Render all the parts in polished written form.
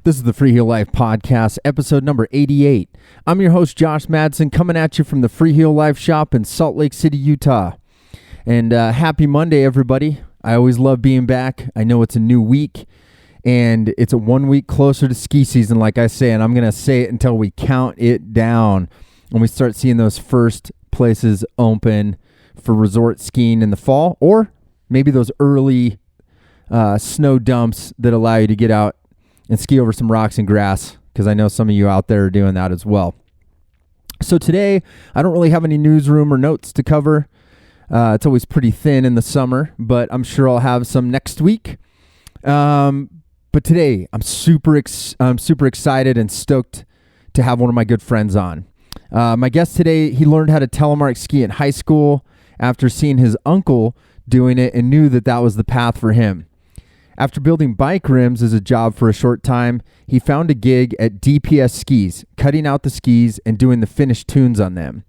This is the Freeheel Life Podcast, episode number 88. I'm your host, Josh Madsen, coming at you from the Freeheel Life Shop in Salt Lake City, Utah. And happy Monday, everybody. I always love being back. I know it's a new week, and it's a 1 week closer to ski season, like I say, and I'm going to say it until we count it down when we start seeing those first places open for resort skiing in the fall, or maybe those early snow dumps that allow you to get out and ski over some rocks and grass, because I know some of you out there are doing that as well. So today, I don't really have any newsroom or notes to cover. It's always pretty thin in the summer, but I'm sure I'll have some next week. But today, I'm super excited and stoked to have one of my good friends on. My guest today, he learned how to telemark ski in high school after seeing his uncle doing it and knew that that was the path for him. After building bike rims as a job for a short time, he found a gig at DPS Skis, cutting out the skis and doing the finished tunes on them.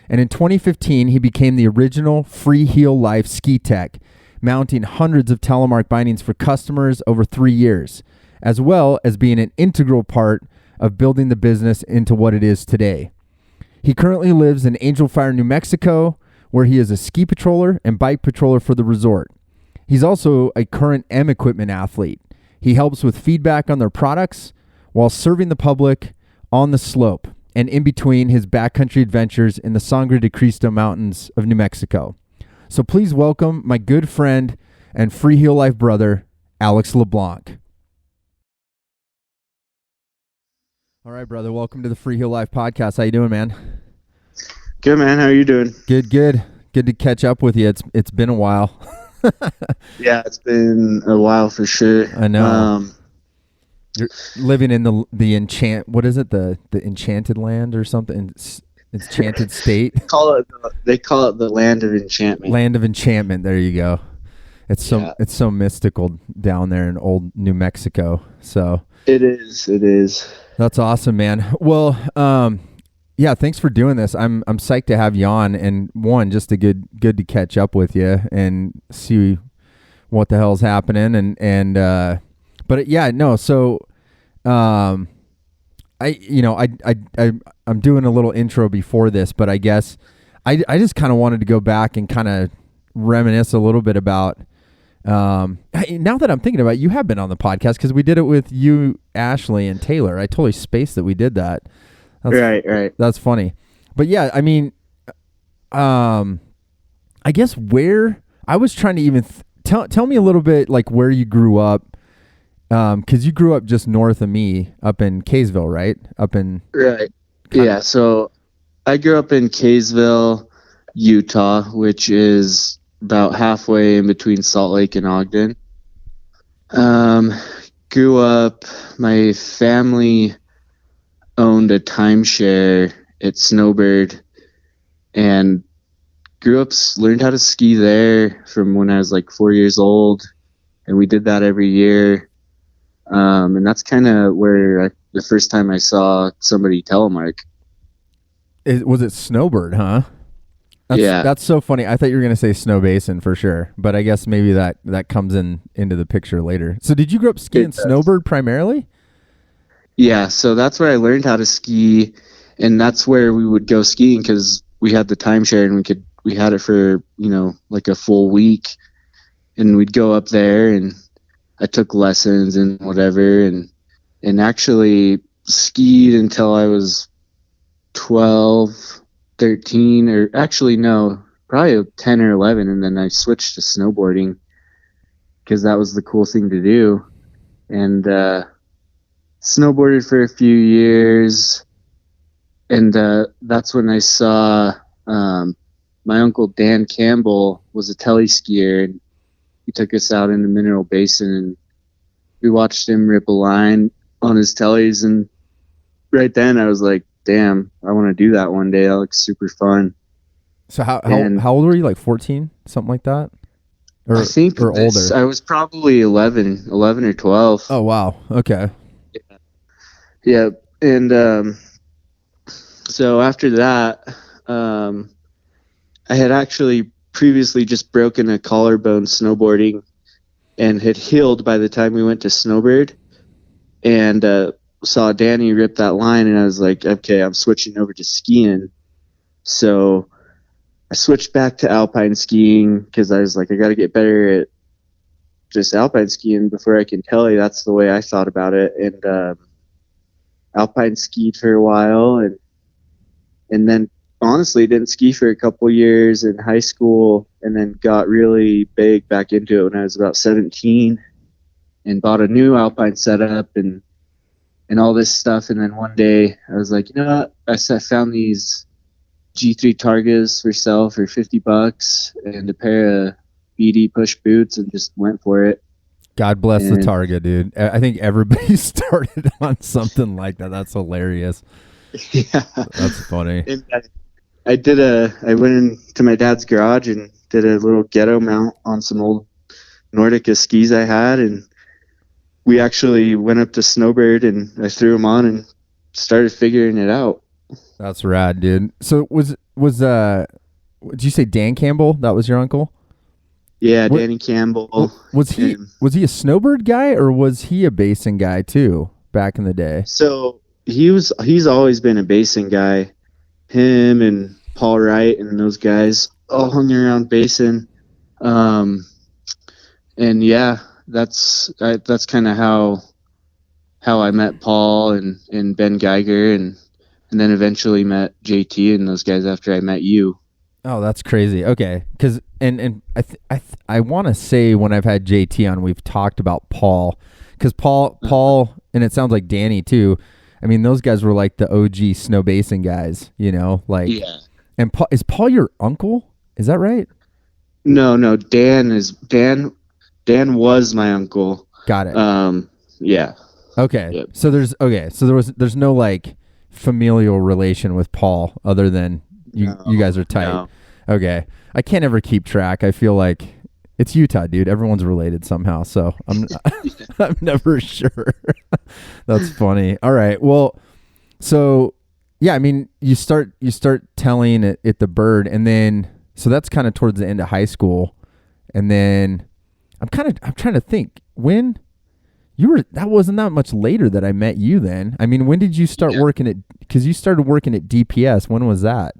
And in 2015, he became the original Freeheel Life Ski Tech, mounting hundreds of Telemark bindings for customers over 3 years, as well as being an integral part of building the business into what it is today. He currently lives in Angel Fire, New Mexico, where he is a ski patroller and bike patroller for the resort. He's also a current M equipment athlete. He helps with feedback on their products while serving the public on the slope and in between his backcountry adventures in the Sangre de Cristo Mountains of New Mexico. So please welcome my good friend and Freeheel Life brother, Alex LeBlanc. All right, brother. Welcome to the Freeheel Life Podcast. How you doing, man? Good, man. How are you doing? Good. Good to catch up with you. It's been a while. Yeah, it's been a while for sure. I know. You're living in the what is it? The enchanted land or something? Enchanted state? They call it the land of enchantment. Land of enchantment. There you go. It's so mystical down there in old New Mexico. So it is. That's awesome, man. Well, yeah, thanks for doing this. I'm psyched to have you on, and just a good to catch up with you and see what the hell's happening. But yeah, no. So, I'm doing a little intro before this, but I guess I just kind of wanted to go back and kind of reminisce a little bit about. Now that I'm thinking about it, you have been on the podcast because we did it with you, Ashley, and Taylor. I totally spaced that we did that. Right. That's funny. But yeah, I mean, I guess where I was trying to even tell me a little bit like where you grew up. Cause you grew up just north of me up in Kaysville, right? Right. Yeah. So I grew up in Kaysville, Utah, which is about halfway in between Salt Lake and Ogden. Grew up, my family owned a timeshare at Snowbird and learned how to ski there from when I was like 4 years old, and we did that every year. And that's kind of where the first time I saw somebody telemark. Was it Snowbird, huh? Yeah. That's so funny. I thought you were going to say Snow Basin for sure, but I guess maybe that comes into the picture later. So did you grow up skiing Snowbird primarily? Yeah, so that's where I learned how to ski, and that's where we would go skiing because we had the timeshare and we had it for, like a full week, and we'd go up there and I took lessons and whatever, and actually skied until I was 12, 13, or actually no, probably 10 or 11, and then I switched to snowboarding because that was the cool thing to do, and snowboarded for a few years, and that's when I saw my uncle Dan Campbell was a tele skier, and he took us out in the Mineral Basin, and we watched him rip a line on his tellies, and right then I was like, damn, I want to do that one day. That looks super fun. So how old were you? Like 14, something like that? I think older. I was probably 11 or 12. Oh, wow. Okay. Yeah. And so after that, I had actually previously just broken a collarbone snowboarding and had healed by the time we went to Snowbird. and saw Danny rip that line, and I was like, okay, I'm switching over to skiing. So I switched back to alpine skiing because I was like, I got to get better at just alpine skiing before I can tell you. That's the way I thought about it. And alpine skied for a while, and then honestly didn't ski for a couple years in high school, and then got really big back into it when I was about 17 and bought a new alpine setup and all this stuff. And then one day I was like, you know what? I found these G3 Targas for sale for $50 and a pair of BD push boots, and just went for it. God bless the Targa, dude. I think everybody started on something like that. That's hilarious. Yeah, that's funny. And I went into my dad's garage and did a little ghetto mount on some old Nordica skis I had, and we actually went up to Snowbird and I threw them on and started figuring it out. That's rad, dude. So did you say Dan Campbell? That was your uncle? Yeah, Danny Campbell. Was he a snowbird guy, or was he a basing guy too back in the day? So he's always been a basing guy. Him and Paul Wright and those guys all hung around basing. And yeah, that's kind of how I met Paul and Ben Geiger, and then eventually met JT and those guys after I met you. Oh, that's crazy. Okay, because I want to say when I've had JT on, we've talked about Paul, because Paul, and it sounds like Danny too. I mean, those guys were like the OG snow basing guys, you know, like. Yeah. And is Paul your uncle? Is that right? No. Dan was my uncle. Got it. Yeah. Okay. Yep. So there's no like familial relation with Paul other than you guys are tight. No. Okay. I can't ever keep track. I feel like it's Utah, dude. Everyone's related somehow. So I'm never sure. That's funny. All right. Well, so yeah, I mean, you start telling it at the Bird, and then so that's kind of towards the end of high school, and then I'm trying to think when that wasn't that much later that I met you then. I mean, when did you start working at, because you started working at DPS. When was that?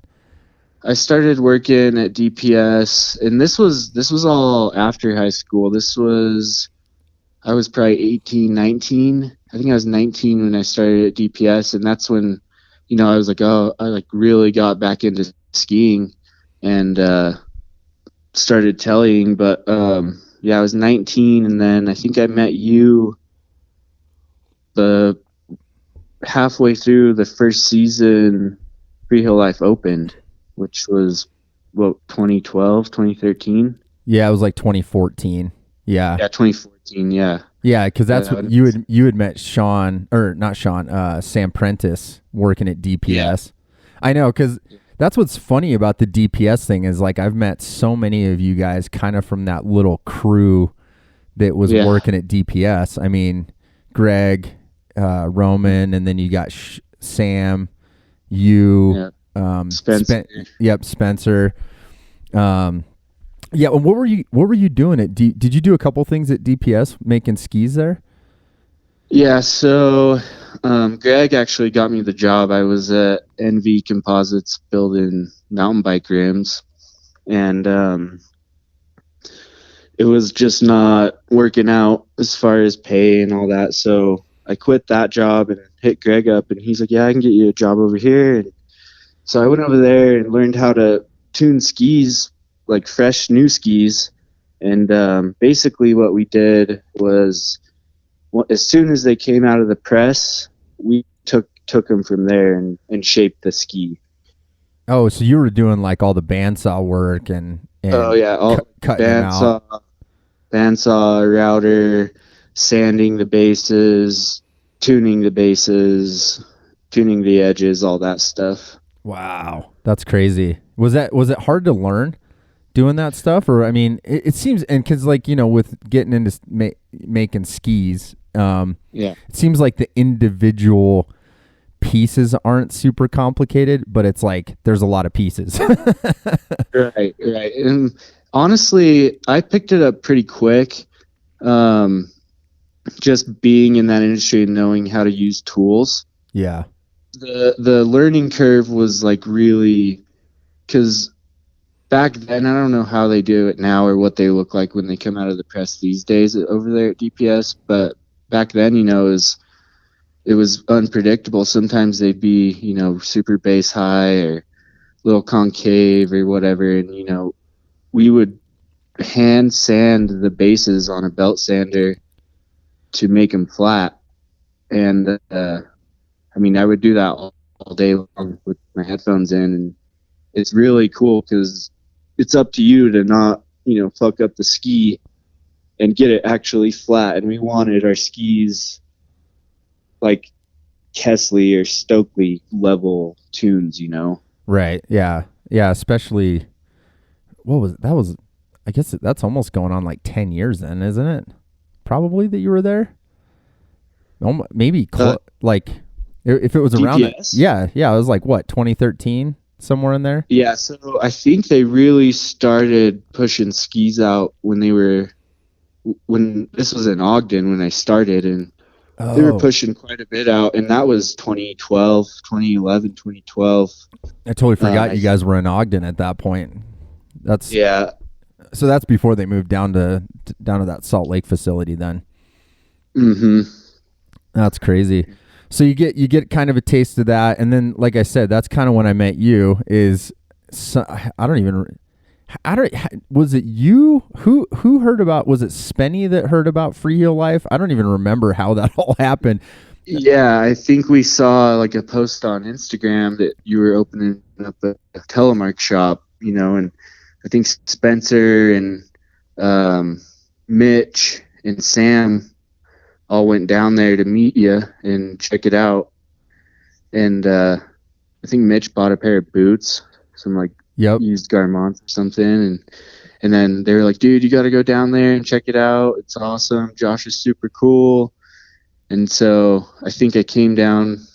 I started working at DPS, and this was all after high school. I was probably 18, 19. I think I was 19 when I started at DPS, and that's when, you know, I was like, oh, I like really got back into skiing and started tellying. But yeah, I was 19, and then I think I met you the halfway through the first season Freeheel Life opened, which was 2012, 2013. Yeah, it was like 2014. Yeah. Yeah, 2014. Yeah. Yeah, because that's what you had met Sam Prentice working at DPS. Yeah. I know, because that's what's funny about the DPS thing is like I've met so many of you guys kind of from that little crew that was working at DPS. I mean, Greg, Roman, and then you got Sam, you, Spencer. Spencer. Yeah, what were you doing at did you do a couple things at DPS making skis there? Yeah, so Greg actually got me the job. I was at NV Composites building mountain bike rims, and it was just not working out as far as pay and all that. So I quit that job and hit Greg up, and he's like, yeah, I can get you a job over here. And so I went over there and learned how to tune skis, like fresh new skis. And basically what we did was, as soon as they came out of the press, we took them from there and shaped the ski. Oh, so you were doing like all the bandsaw work and oh yeah, all bandsaw, router, sanding the bases, tuning the bases, tuning the edges, all that stuff. Wow, that's crazy. Was it hard to learn doing that stuff? Or I mean, it seems, and because like, you know, with getting into making skis, it seems like the individual pieces aren't super complicated, but it's like there's a lot of pieces. Right. And honestly, I picked it up pretty quick. just being in that industry and knowing how to use tools. Yeah. The learning curve was like really, because back then, I don't know how they do it now or what they look like when they come out of the press these days over there at DPS, but back then, it was unpredictable. Sometimes they'd be, super base high or a little concave or whatever, and we would hand sand the bases on a belt sander to make them flat. And I would do that all day long with my headphones in, and it's really cool because it's up to you to not, fuck up the ski and get it actually flat. And we wanted our skis like Kesley or Stokely level tunes, Right. Yeah. Yeah. Especially, I guess that's almost going on like 10 years then, isn't it? Probably that you were there. Maybe like if it was around DPS? that. Yeah. It was like what, 2013, somewhere in there. Yeah. So I think they really started pushing skis out when this was in Ogden when I started, and they were pushing quite a bit out, and that was 2012, 2011, 2012. I totally forgot you guys were in Ogden at that point. Yeah. So that's before they moved down to that Salt Lake facility then. Mm-hmm. That's crazy. So you get kind of a taste of that, and then like I said, that's kind of when I met you. Was it you who heard about? Was it Spenny that heard about Freeheel Life? I don't even remember how that all happened. Yeah, I think we saw like a post on Instagram that you were opening up a Telemark shop, and I think Spencer and Mitch and Sam all went down there to meet you and check it out. And I think Mitch bought a pair of boots, some like used Garments or something, and then they were like, dude, you got to go down there and check it out. It's awesome. Josh is super cool. And so I think I came down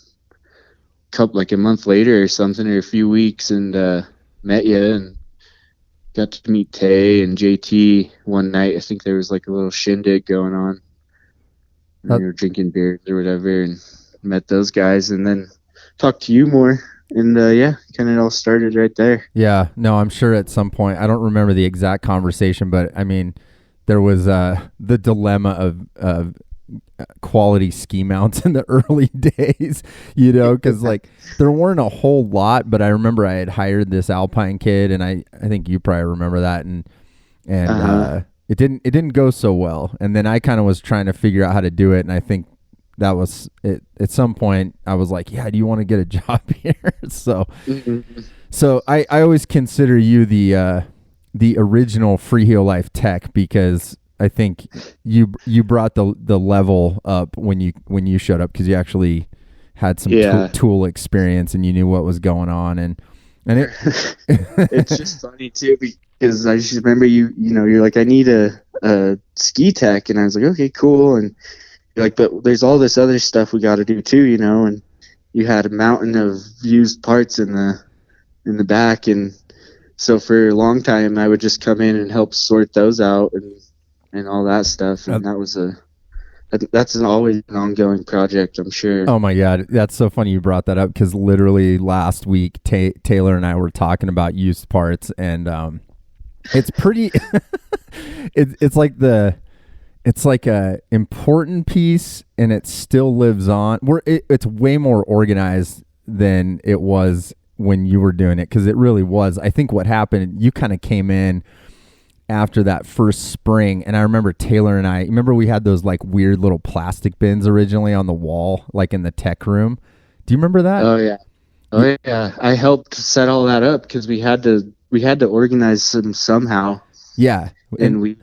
like a month later or something, or a few weeks, and met you and got to meet Tay and JT one night. I think there was like a little shindig going on. We were drinking beers or whatever, and met those guys, and then talked to you more. And kind of all started right there. Yeah, no, I'm sure at some point, I don't remember the exact conversation, but I mean, there was the dilemma of quality ski mounts in the early days, because like there weren't a whole lot, but I remember I had hired this Alpine kid, and I think you probably remember that, and it didn't go so well, and then I kind of was trying to figure out how to do it, and I think that was it. At some point I was like, yeah, do you want to get a job here? So I always consider you the original Freeheel Life Tech, because I think you brought the level up when you showed up, because you actually had some tool experience and you knew what was going on, and it it's just funny too, because I just remember you're like, I need a ski tech, and I was like, okay, cool, and you're like, but there's all this other stuff we got to do too, and you had a mountain of used parts in the back, and so for a long time I would just come in and help sort those out and all that stuff, and that's always an ongoing project, I'm sure. Oh my God, that's so funny you brought that up, because literally last week Taylor and I were talking about used parts, and it's pretty it's like a important piece, and it still lives on. It's way more organized than it was when you were doing it, because it really was. I think what happened, you kind of came in after that first spring, and I remember Taylor and I remember we had those like weird little plastic bins originally on the wall, like in the tech room. Do you remember that? Oh yeah, I helped set all that up because we had to organize them somehow. Yeah, and we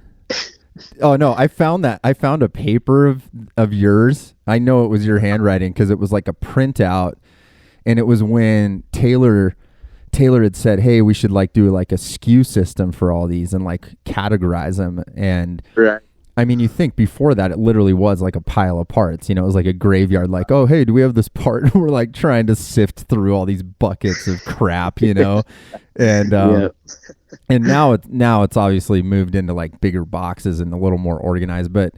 oh no, I found a paper of yours. I know it was your handwriting, because it was like a printout, and it was when Taylor had said, hey, we should like do like a SKU system for all these and like categorize them. And right. I mean, you think before that it literally was like a pile of parts, it was like a graveyard, like, oh, hey, do we have this part? We're like trying to sift through all these buckets of crap, and and now it's obviously moved into like bigger boxes and a little more organized. But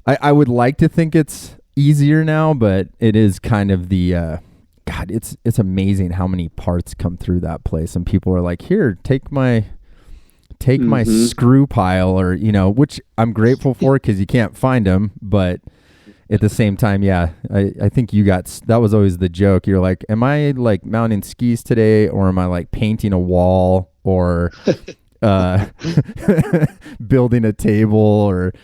I would like to think it's easier now, but it is kind of the God. It's amazing how many parts come through that place, and people are like, "Here, take my screw pile," or which I'm grateful for because you can't find them, but at the same time, yeah, I think that was always the joke. You're like, am I like mounting skis today, or am I like painting a wall, or building a table, or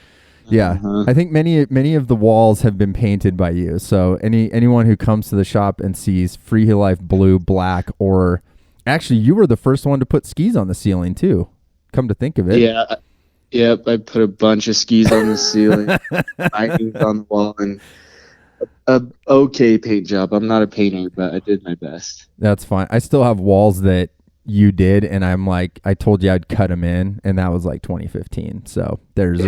yeah. I think many of the walls have been painted by you. So anyone who comes to the shop and sees Freeheel Life blue, black, or actually you were the first one to put skis on the ceiling too. Come to think of it. Yeah. Yep. I put a bunch of skis on the ceiling, icons on the wall, and a okay paint job. I'm not a painter, but I did my best. That's fine. I still have walls that you did, and I'm like, I told you I'd cut them in, and that was like 2015. So there's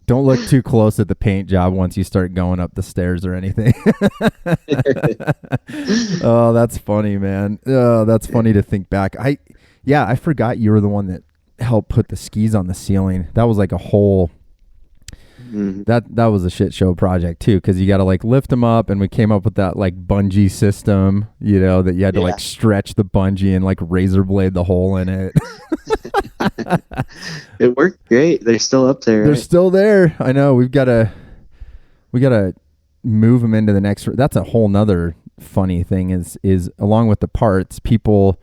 don't look too close at the paint job once you start going up the stairs or anything. Oh, that's funny, man. Oh, that's funny to think back. I forgot you were the one that helped put the skis on the ceiling. That was like a whole that was a shit show project too, because you got to like lift them up, and we came up with that like bungee system, that you had to like stretch the bungee and like razor blade the hole in it. It worked great. They're still up there. They're still there. I know. We gotta move them into the next. That's a whole nother funny thing. Is along with the parts, people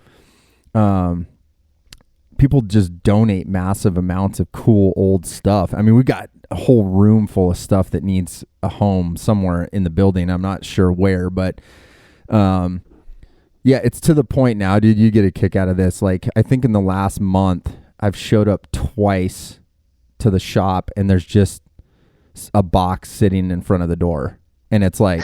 just donate massive amounts of cool old stuff. I mean, we got a whole room full of stuff that needs a home somewhere in the building. I'm not sure where, but yeah, it's to the point now, dude. You get a kick out of this. Like, I think in the last month, I've showed up twice to the shop, and there's just a box sitting in front of the door, and it's like,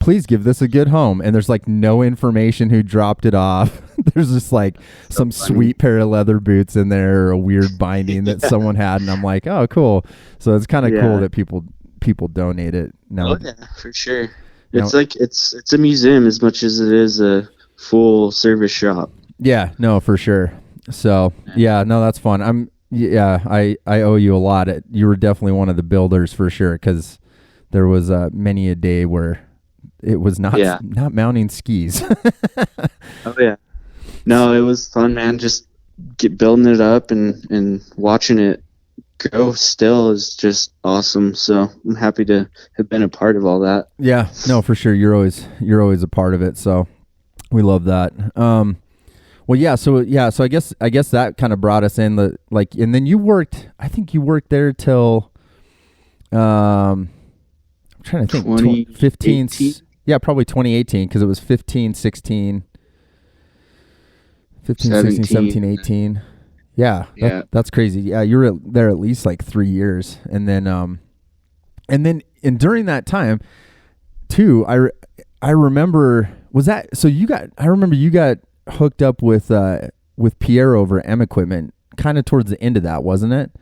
please give this a good home. And there's like no information who dropped it off. There's just like some sweet pair of leather boots in there, or a weird binding that someone had, and I'm like, oh, cool. So it's kind of cool that people donate it. Oh yeah, for sure. It's like it's a museum as much as it is a full service shop. Yeah, no, for sure. So yeah, no, that's fun. I owe you a lot. You were definitely one of the builders for sure, because there was many a day where it was not mounting skis. Oh yeah. No, it was fun, man. Just building it up and watching it grow still is just awesome. So I'm happy to have been a part of all that. Yeah, no, for sure. You're always a part of it. So we love that. Well, yeah. So I guess that kind of brought us in and then you worked. I think you worked there till I'm trying to think. 2015. Yeah, probably 2018, because it was 15, 16, 16, 17, 18. Yeah, that's crazy. Yeah, you were there at least like 3 years, and then during that time, too, I remember I remember you got hooked up with Pierre over at M Equipment, kind of towards the end of that, wasn't it?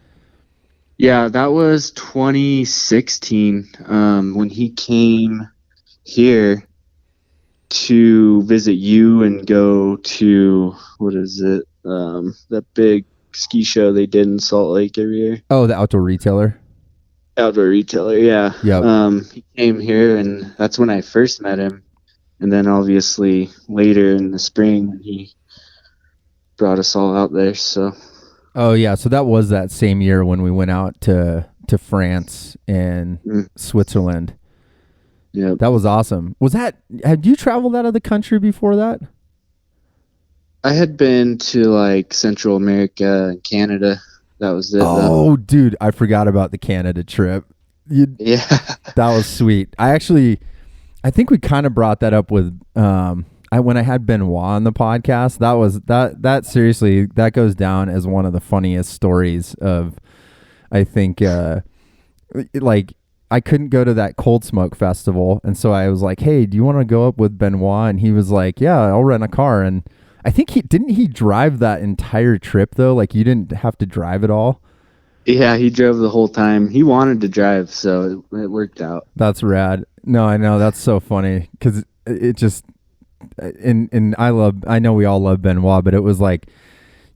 Yeah, that was 2016 when he came here to visit you and go to, what is it, that big ski show they did in Salt Lake every year. Oh, the outdoor retailer, yeah. Yep. He came here, and that's when I first met him, and then obviously later in the spring he brought us all out there. So oh yeah, so that was that same year when we went out to France and Switzerland. Yeah, that was awesome. Had you traveled out of the country before that? I had been to like Central America and Canada. That was it. Oh, dude, I forgot about the Canada trip. Yeah, that was sweet. I think we kind of brought that up with when I had Benoit on the podcast. That seriously, that goes down as one of the funniest stories of, I think, like, I couldn't go to that Cold Smoke Festival, and so I was like, hey, do you want to go up with Benoit? And he was like, yeah, I'll rent a car. And I think he drive that entire trip, though? Like, you didn't have to drive at all? Yeah, he drove the whole time. He wanted to drive, so it worked out. That's rad. No, I know. That's so funny, because it just, and I know we all love Benoit, but it was like,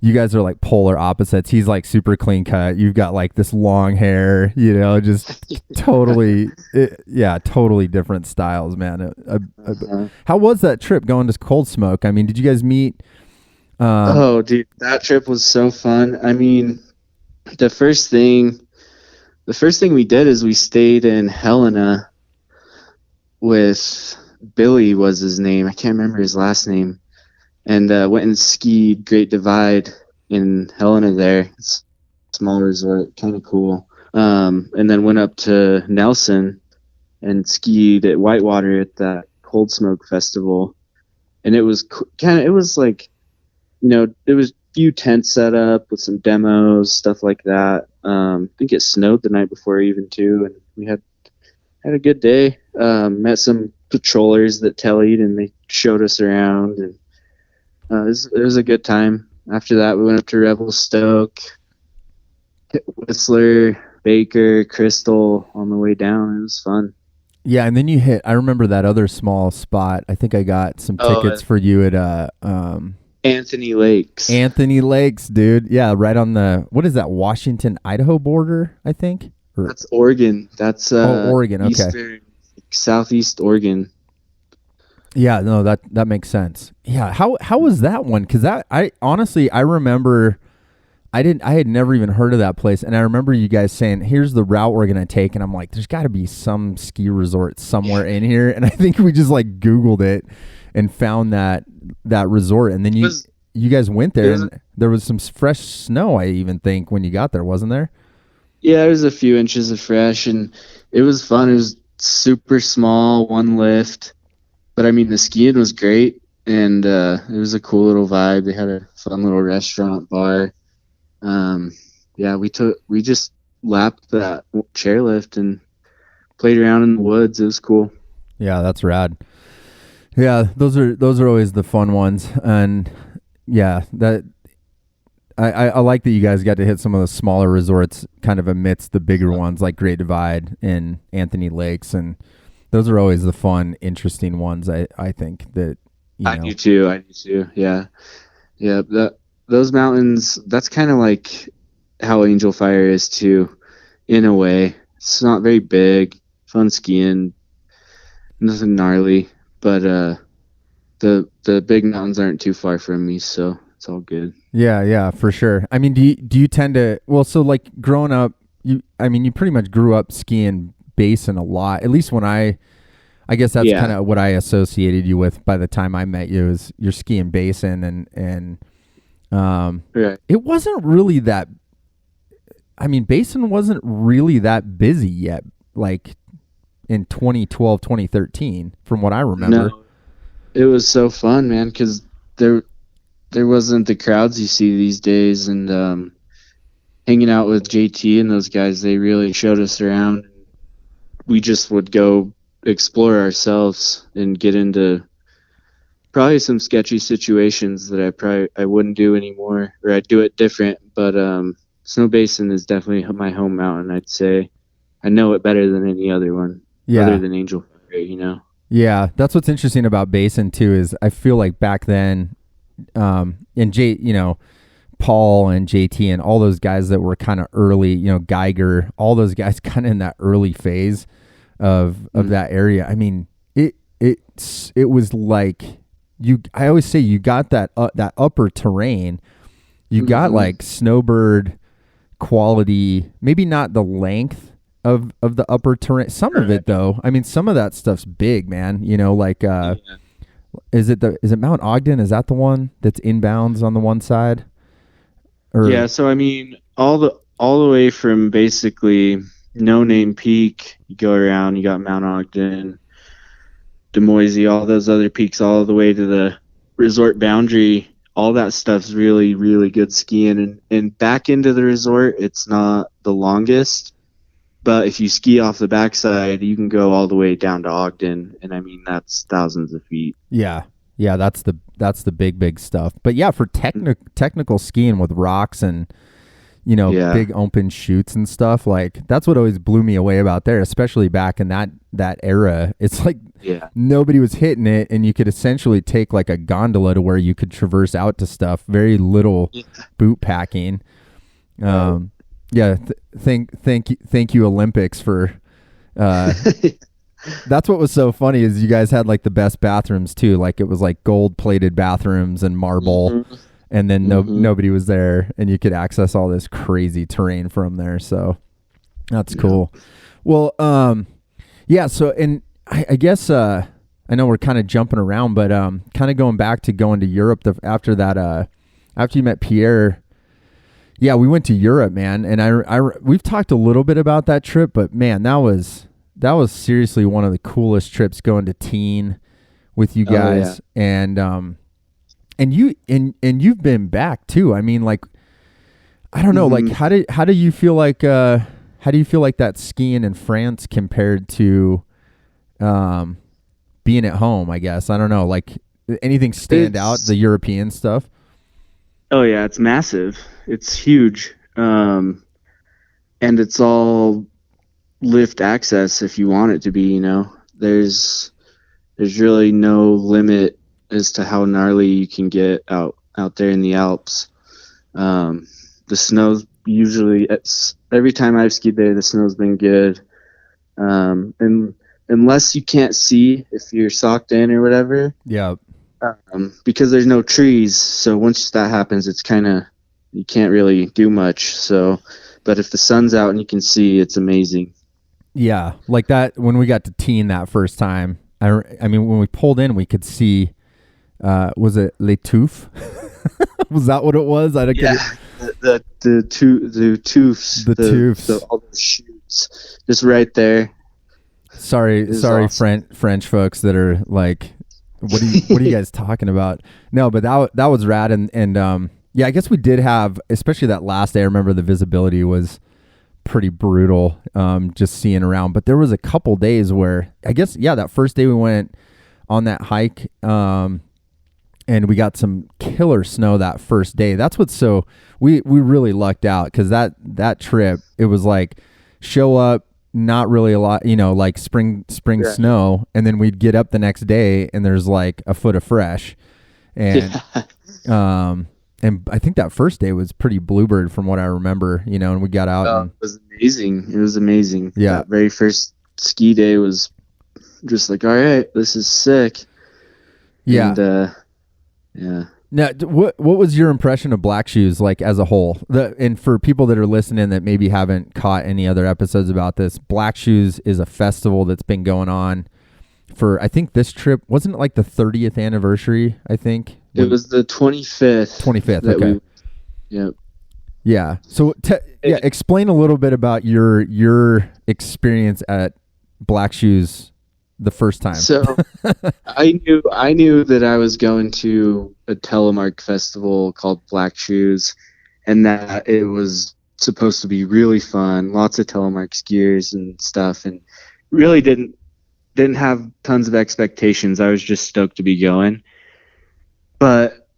you guys are like polar opposites. He's like super clean cut. You've got like this long hair, just totally, totally different styles, man. How was that trip going to Cold Smoke? I mean, did you guys meet? Oh, dude, that trip was so fun. I mean, the first thing we did is we stayed in Helena with Billy was his name. I can't remember his last name. And went and skied Great Divide in Helena there. It's a small resort, kind of cool. And then went up to Nelson and skied at Whitewater at that Cold Smoke Festival. And it was it was like, there was a few tents set up with some demos, stuff like that. I think it snowed the night before even too. And we had a good day. Met some patrollers that tellied and they showed us around, and it was a good time. After that, we went up to Revelstoke, hit Whistler, Baker, Crystal on the way down. It was fun. Yeah, and then you hit. I remember that other small spot. I think I got some tickets for you at Anthony Lakes. Anthony Lakes, dude. Yeah, right on the what is that? Washington, Idaho border, I think. That's Oregon. That's Oregon. Okay, Eastern, Southeast Oregon. Yeah, no, that makes sense. Yeah, how was that one? Because I honestly remember I had never even heard of that place, and I remember you guys saying, "Here's the route we're gonna take," and I'm like, "There's got to be some ski resort somewhere in here," and I think we just like Googled it and found that resort, and then you guys went there, and there was some fresh snow. I even think when you got there, wasn't there? Yeah, there was a few inches of fresh, and it was fun. It was super small, one lift. But I mean, the skiing was great, and it was a cool little vibe. They had a fun little restaurant bar. We just lapped that chairlift and played around in the woods. It was cool. Yeah, that's rad. Yeah, those are always the fun ones, and yeah, that I like that you guys got to hit some of the smaller resorts, kind of amidst the bigger ones like Great Divide and Anthony Lakes, and those are always the fun, interesting ones. I think that I do too. Yeah. Those mountains. That's kind of like how Angel Fire is too, in a way. It's not very big, fun skiing, nothing gnarly, but the big mountains aren't too far from me, so it's all good. Yeah, for sure. I mean, do you tend to so like growing up, you pretty much grew up skiing basin a lot, at least when I guess that's kind of what I associated you with by the time I met you, is you're skiing basin, and it wasn't really that, basin wasn't really that busy yet, like in 2012, 2013, from what I remember. No, it was so fun, man, because there wasn't the crowds you see these days, and hanging out with JT and those guys, they really showed us around. We just would go explore ourselves and get into probably some sketchy situations that I wouldn't do anymore, or I'd do it different. But Snow Basin is definitely my home mountain. I'd say I know it better than any other one, other than Angel Fire, Yeah, that's what's interesting about Basin too, is I feel like back then, and Paul and JT and all those guys that were kind of early, Geiger, all those guys kind of in that early phase of that area. I mean, it was like I always say you got that upper terrain, you got like snowbird quality, maybe not the length of the upper terrain, some of it though. I mean, some of that stuff's big, man, is it Mount Ogden? Is that the one that's inbounds on the one side? Yeah, so I mean, all the way from basically No Name Peak, you go around, you got Mount Ogden, Des Moines, all those other peaks, all the way to the resort boundary. All that stuff's really, really good skiing. And back into the resort, it's not the longest, but if you ski off the backside, you can go all the way down to Ogden, and I mean that's thousands of feet. Yeah, that's the big stuff. But yeah, for technical skiing with rocks and Yeah. big open chutes and stuff. Like that's what always blew me away about there, especially back in that era. It's like Yeah. nobody was hitting it, and you could essentially take like a gondola to where you could traverse out to stuff. Very little boot packing. Yeah. Thank you Olympics for. That's what was so funny is you guys had like the best bathrooms too. Like it was like gold plated bathrooms and marble. Mm-hmm. And then nobody was there, and you could access all this crazy terrain from there. So that's cool. Well, yeah. So, and I guess I know we're kind of jumping around, but kind of going back to going to Europe after that. After you met Pierre, yeah, we went to Europe, man. And we've talked a little bit about that trip, but man, that was seriously one of the coolest trips going to Teen with you guys, and you've been back too. I mean, like, I don't know, like how do you feel like that skiing in France compared to being at home, I guess. I don't know, like anything stand out, the European stuff? Oh yeah, it's massive. It's huge. And it's all lift access if you want it to be, There's really no limit as to how gnarly you can get out there in the Alps. The snow's usually, every time I've skied there, the snow's been good. And unless you can't see if you're socked in or whatever. Yeah. Because there's no trees. So once that happens, it's kind of, you can't really do much. So, but if the sun's out and you can see, it's amazing. Yeah. Like that, when we got to Teen that first time, I mean, when we pulled in, we could see, was it Les Touffes? Was that what it was? I don't get it. The Touffes. The Touffes. All the shoots. Just right there. Sorry, awesome. French folks that are like, what are you guys talking about? No, but that was rad. And yeah, I guess we did have, especially that last day, I remember the visibility was pretty brutal, just seeing around. But there was a couple days where, I guess, yeah, that first day we went on that hike, and we got some killer snow that first day. That's what's so, we really lucked out, because that trip, it was like show up, not really a lot, like spring snow, and then we'd get up the next day and there's like a foot of fresh. And and I think that first day was pretty bluebird from what I remember, and we got out. It was amazing. Yeah. That very first ski day was just like, all right, this is sick. Yeah. And, yeah. Now, what was your impression of Black Shoes, like, as a whole? And for people that are listening that maybe haven't caught any other episodes about this, Black Shoes is a festival that's been going on for, I think this trip, wasn't it like the 30th anniversary, I think? It was the 25th. 25th, okay. Yep. Yeah. So, explain a little bit about your experience at Black Shoes the first time. So I knew that I was going to a Telemark festival called Black Shoes, and that it was supposed to be really fun, lots of Telemark skiers and stuff, and really didn't have tons of expectations. I was just stoked to be going. But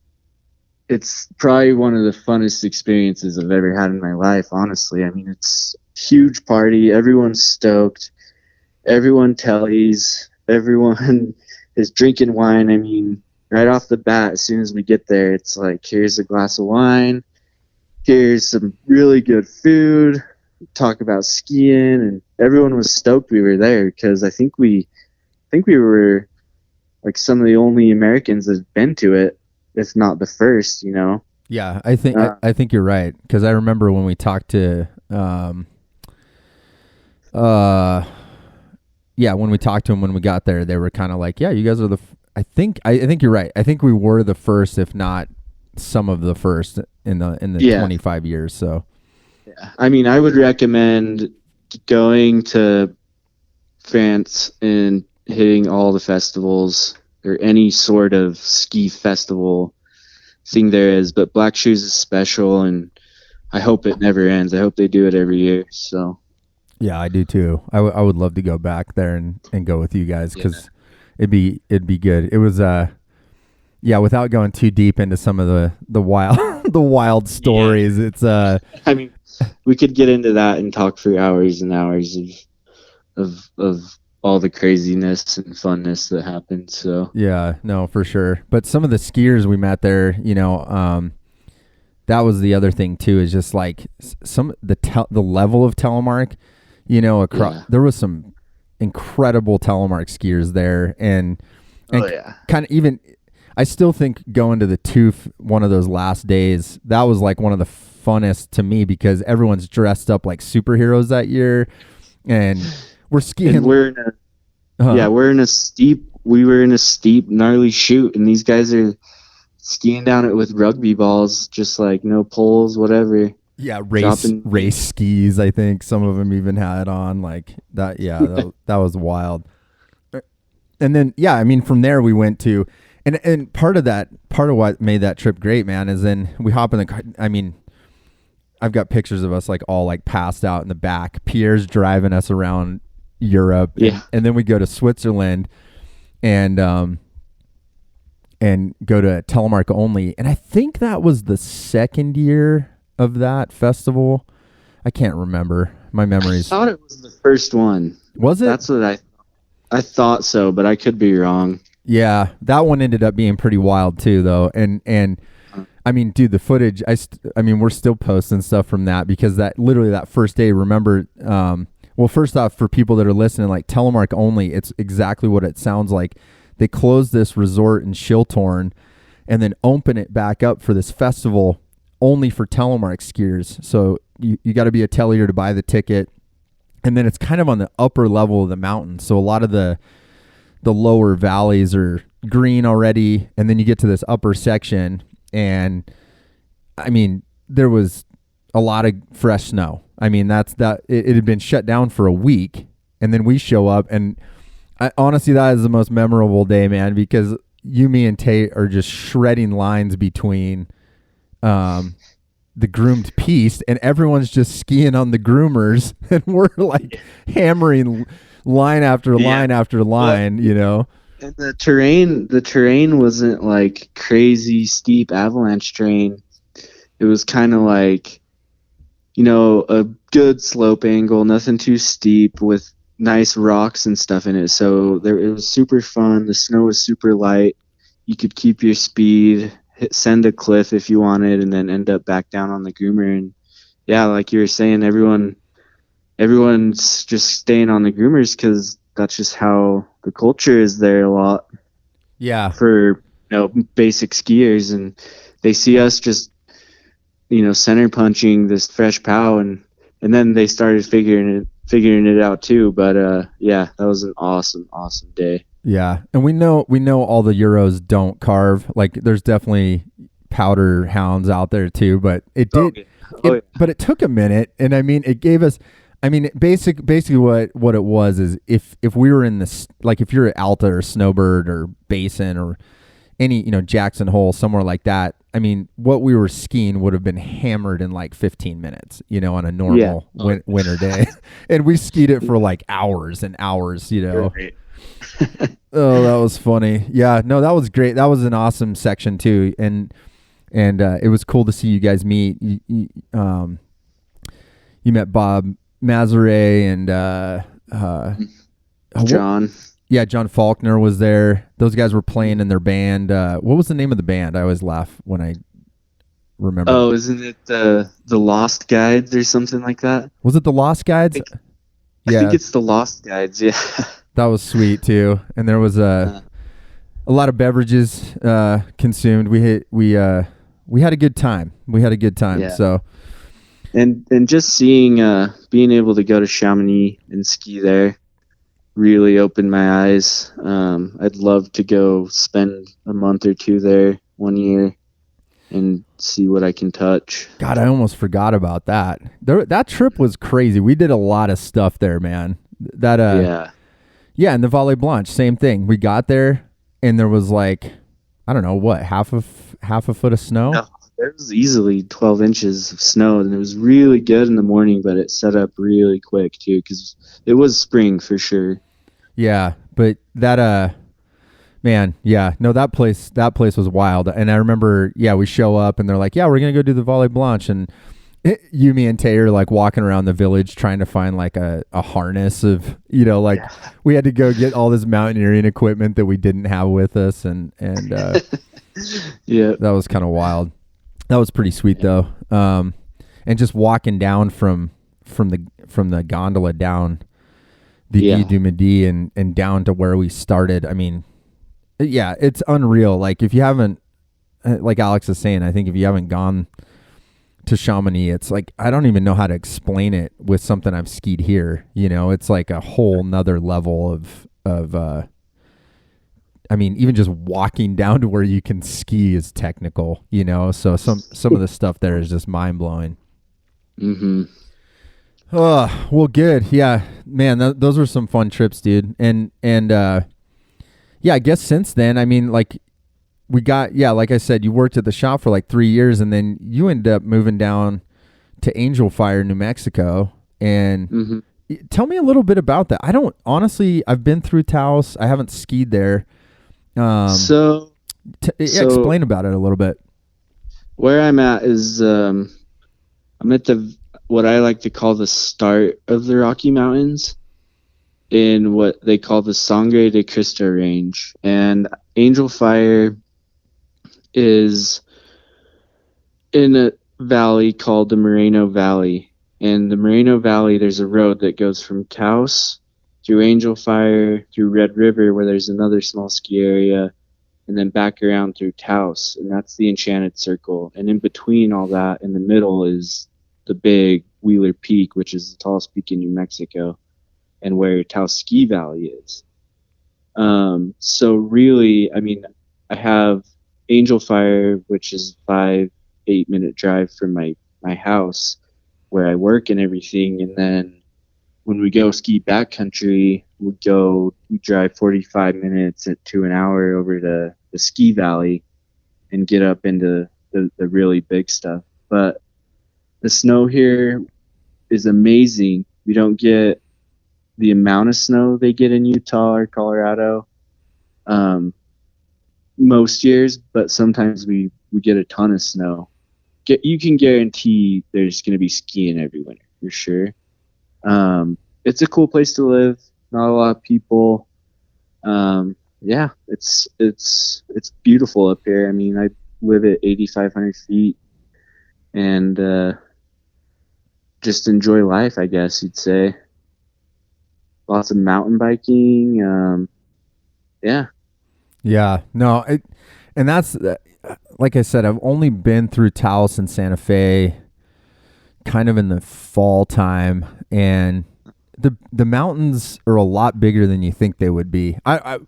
it's probably one of the funnest experiences I've ever had in my life, honestly. I mean, it's a huge party, everyone's stoked. Everyone tellies, everyone is drinking wine. I mean, right off the bat, as soon as we get there, it's like, here's a glass of wine, here's some really good food, talk about skiing, and everyone was stoked we were there, because I think we were like some of the only Americans that had been to it, if not the first, Yeah, I think you're right, because I remember when we talked to when we talked to them when we got there, they were kind of like, yeah, you guys are I think you're right. I think we were the first, if not some of the first in the 25 years. So, yeah, I mean, I would recommend going to France and hitting all the festivals, or any sort of ski festival thing there is. But Black Shoes is special, and I hope it never ends. I hope they do it every year. So. Yeah, I do too. I would love to go back there and go with you guys, because it'd be good. It was without going too deep into some of the wild the wild stories. It's I mean, we could get into that and talk for hours and hours of all the craziness and funness that happened. So yeah, no, for sure. But some of the skiers we met there, that was the other thing too. Is just like the level of Telemark, there was some incredible Telemark skiers there, and kind of even. I still think going to the Tooth one of those last days, that was like one of the funnest to me because everyone's dressed up like superheroes that year, and we're skiing. And we were in a steep, gnarly chute, and these guys are skiing down it with rugby balls, just like no poles, whatever. Yeah, race skis. I think some of them even had on like that. Yeah, that was wild. And then from there we went to. And part of what made that trip great, man, is then we hop in the car. I mean, I've got pictures of us like all like passed out in the back. Pierre's driving us around Europe, and then we go to Switzerland, and go to Telemark only. And I think that was the second year of that festival. I can't remember. My memories. I thought it was the first one. Was it? That's what I thought so, but I could be wrong. Yeah, that one ended up being pretty wild too, though. And I mean, dude, the footage. We're still posting stuff from that because that literally that first day. Remember, well, first off, for people that are listening, like Telemark only, it's exactly what it sounds like. They close this resort in Shiltorn, and then open it back up for this festival only for Telemark skiers. So you got to be a Tellier to buy the ticket, and then it's kind of on the upper level of the mountain. So a lot of the lower valleys are green already, and then you get to this upper section, and I mean there was a lot of fresh snow. I mean it had been shut down for a week, and then we show up, and honestly that is the most memorable day, man, because me and Tate are just shredding lines between the groomed piste, and everyone's just skiing on the groomers, and we're like hammering line after line after line, And the terrain wasn't like crazy steep avalanche terrain. It was kind of like, a good slope angle, nothing too steep, with nice rocks and stuff in it. So it was super fun. The snow was super light. You could keep your speed, send a cliff if you wanted, and then end up back down on the groomer. And yeah, like you were saying, everyone's just staying on the groomers because that's just how the culture is there a lot. Yeah. For basic skiers, and they see us just center punching this fresh pow, and then they started figuring it out too. But that was an awesome day. Yeah, and we know all the Euros don't carve. Like there's definitely powder hounds out there too, but it did. But it took a minute, and I mean it gave us. I mean, basically what it was is if we were in this, like if you're at Alta or Snowbird or Basin or any, Jackson Hole, somewhere like that, I mean, what we were skiing would have been hammered in like 15 minutes, on a normal winter day. And we skied it for like hours and hours, Right. Oh, that was funny. Yeah, no, that was great. That was an awesome section too. And it was cool to see you guys meet. You met Bob Mazare and John. Yeah, John Faulkner was there. Those guys were playing in their band. What was the name of the band? I always laugh when I remember. Oh, isn't it the Lost Guides or something like that? Was it the Lost Guides? I think it's the Lost Guides. Yeah, that was sweet too. And there was a lot of beverages consumed. We had a good time. Yeah. So. And just seeing, being able to go to Chamonix and ski there really opened my eyes. I'd love to go spend a month or two there one year and see what I can touch. God, I almost forgot about that. That trip was crazy. We did a lot of stuff there, man. Yeah, and the Vallée Blanche, same thing. We got there, and there was like, I don't know, what, half a foot of snow? No. There was easily 12 inches of snow, and it was really good in the morning, but it set up really quick too because it was spring for sure. Yeah, but that Man, yeah. No, that place was wild. And I remember, yeah, we show up and they're like, yeah, we're going to go do the Volley Blanche. And you, me, and Tay are like walking around the village trying to find like a harness of, like we had to go get all this mountaineering equipment that we didn't have with us. And yeah, that was kind of wild. That was pretty sweet though. And just walking down from the gondola down the Guy du Midi and down to where we started. I mean, yeah, it's unreal. Like if you haven't, like Alex is saying, I think if you haven't gone to Chamonix, it's like, I don't even know how to explain it with something I've skied here. It's like a whole nother level of I mean, even just walking down to where you can ski is technical, so some of the stuff there is just mind blowing. Mm-hmm. Oh, well, good. Yeah, man, those were some fun trips, dude. And yeah, I guess since then, I mean, like we got, like I said, you worked at the shop for like 3 years and then you ended up moving down to Angel Fire, New Mexico. And tell me a little bit about that. I've been through Taos. I haven't skied there. Explain about it a little bit. Where I'm at is, I'm at what I like to call the start of the Rocky Mountains in what they call the Sangre de Cristo Range. And Angel Fire is in a valley called the Moreno Valley. And the Moreno Valley, there's a road that goes from Taos through Angel Fire, through Red River, where there's another small ski area, and then back around through Taos. And that's the Enchanted Circle. And in between all that, in the middle, is the big Wheeler Peak, which is the tallest peak in New Mexico, and where Taos Ski Valley is. So really, I mean, I have Angel Fire, which is 5-8 minute drive from my house where I work and everything. And then when we go ski backcountry, we drive 45 minutes to an hour over to the Ski Valley and get up into the really big stuff. But the snow here is amazing. We don't get the amount of snow they get in Utah or Colorado most years, but sometimes we get a ton of snow. You can guarantee there's going to be skiing every winter for sure. It's a cool place to live. Not a lot of people. Yeah, it's beautiful up here. I mean, I live at 8,500 feet and just enjoy life, I guess you'd say. Lots of mountain biking. Yeah. Yeah. No, and that's, like I said, I've only been through Taos and Santa Fe kind of in the fall time, and the mountains are a lot bigger than you think they would be.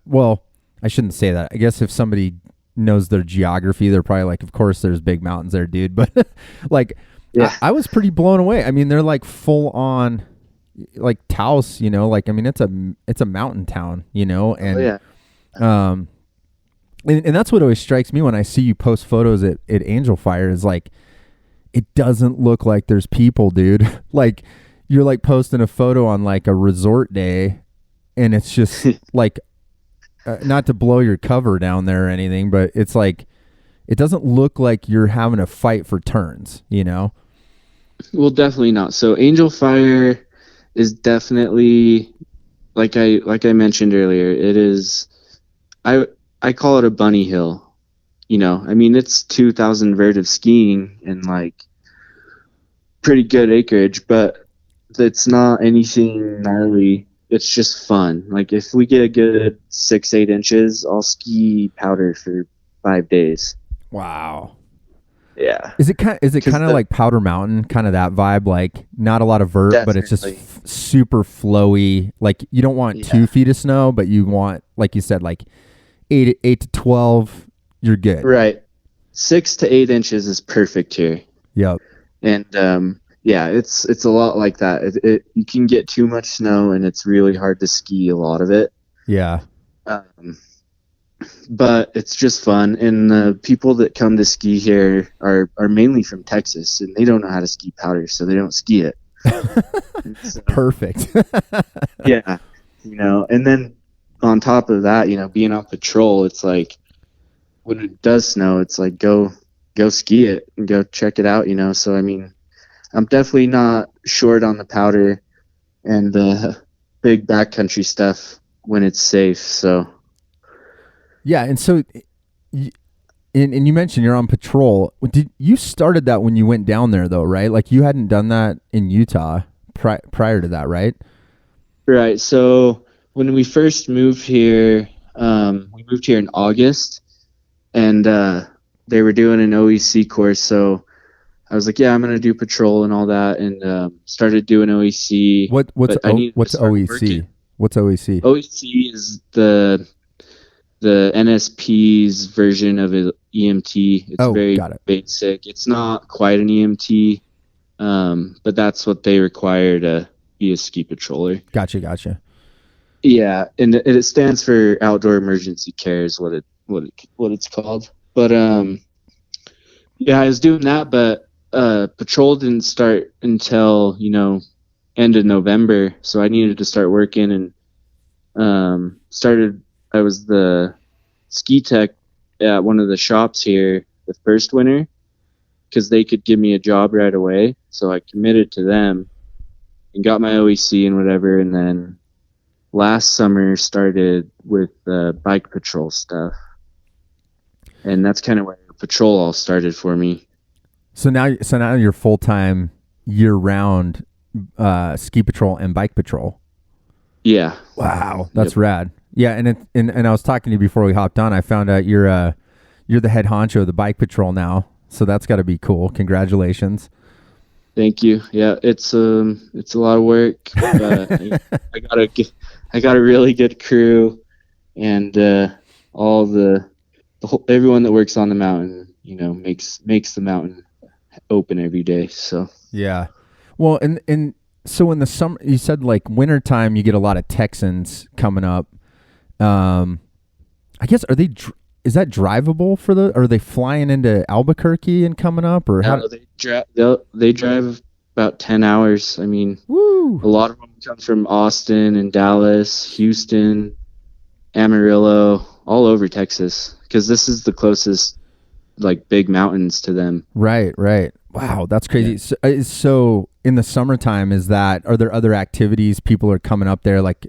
Well, I shouldn't say that. I guess if somebody knows their geography, they're probably like, of course there's big mountains there, dude. But like, yeah. I was pretty blown away. I mean, they're like full on, like Taos, like, I mean, it's a mountain town, and, and that's what always strikes me when I see you post photos at Angel Fire is like, it doesn't look like there's people, dude. Like, you're like posting a photo on like a resort day and it's just like, not to blow your cover down there or anything, but it's like, it doesn't look like you're having a fight for turns, Well, definitely not. So Angel Fire is definitely, like I mentioned earlier, it is, I call it a bunny hill. I mean, it's 2,000 vert of skiing and like pretty good acreage, but it's not anything gnarly. It's just fun. Like if we get a good 6-8 inches, I'll ski powder for 5 days. Wow. Yeah. Is it kind of like Powder Mountain, kind of that vibe? Like not a lot of vert, but it's just super flowy. Like you don't want 2 feet of snow, but you want, like you said, like 8 to 12. You're good. Right. 6 to 8 inches is perfect here. Yep. And yeah, it's a lot like that. You can get too much snow and it's really hard to ski a lot of it. Yeah. But it's just fun. And the people that come to ski here are mainly from Texas and they don't know how to ski powder, so they don't ski it. So, perfect. Yeah. And then on top of that, being on patrol, it's like when it does snow, it's like go ski it and go check it out. So I mean, I'm definitely not short on the powder and the big backcountry stuff when it's safe. So Yeah, and so and you mentioned you're on patrol. Did you started that when you went down there though, right? Like you hadn't done that in Utah prior to that, right? right. So when we first moved here, we moved here in August, and they were doing an OEC course. So I was like, yeah, I'm gonna do patrol and all that, and started doing OEC. What's OEC? Working. What's OEC? OEC is the NSP's version of an EMT. It's very basic. It's not quite an EMT, but that's what they require to be a ski patroller. Gotcha. Yeah, and it stands for Outdoor Emergency Care is what it's called. But yeah, I was doing that, but patrol didn't start until end of November, so I needed to start working and I was the ski tech at one of the shops here the first winter because they could give me a job right away. So I committed to them and got my OEC and whatever. And then last summer started with bike patrol stuff. And that's kind of where patrol all started for me. So now you're full-time year-round ski patrol and bike patrol. Yeah. Wow, that's rad. Yeah, and I was talking to you before we hopped on. I found out you're the head honcho of the bike patrol now, so that's got to be cool. Congratulations. Thank you. Yeah, it's a lot of work. But I got a really good crew, and everyone that works on the mountain, makes the mountain open every day. So yeah, well, and so in the summer, you said like wintertime, you get a lot of Texans coming up. I guess is that drivable are they flying into Albuquerque and coming up or how? They drive about 10 hours. I mean, woo. A lot of them come from Austin and Dallas, Houston, Amarillo, all over Texas, because this is the closest like big mountains to them. Right. Wow, that's crazy. Yeah. So in the summertime, are there other activities people are coming up there? Like